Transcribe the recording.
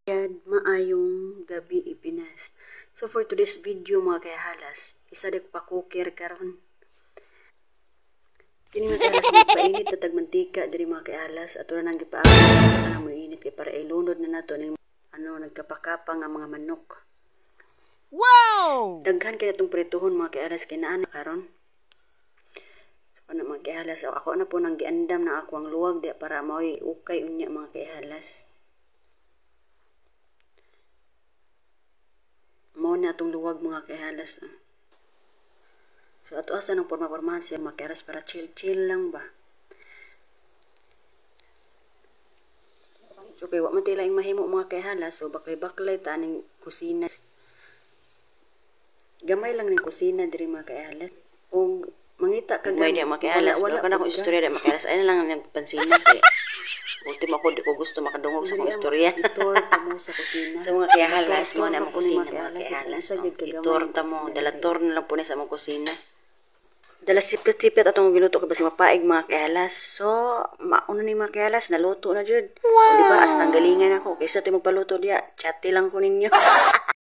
Maayong gabi Pinas. So for today's video mga kahalas, isa di ko ka-cooker karon. Kini mga kahalas magpainit tatag mantika diri mga kahalas ato na nang gipaabot sa kanang moinit kay para ilunod na nato ning nagkapakapa nga mga manok. Wow! Daghan kay natong prituhon mga kahalas kay naa karon. So kana mga kahalas ako na po nang giandam na ako ang luwag di para maoy ukay unya mga kahalas. Mao na atong luwag mga kahalas. So ato asa ng porma-pormahan siya mga kahalas para chill lang ba. So kay wa man tila ing mahimo mga kahalas so baklay-baklay ta ning kusina. Gamay lang ning kusina diri mga kahalas. Og mangita kag gamay mga kahalas wala ka na ko istorya di mga kahalas ay na lang nagpansinan kay ultimo ko di ko gusto makadungog sa mga istorya. Itorta mo sa kusina. Sa mga kahalas mo na mo kusina mga kahalas. Itorta mo dalator na lang po sa mga kusina. Dala sipit-sipit atong giluto kay basi mapaig mga kahalas. So mauna ni mga kahalas naluto na jud. Wow. Di ba as tanggalingan ako kaysa ti magpaluto diya. Chati lang ko ninyo.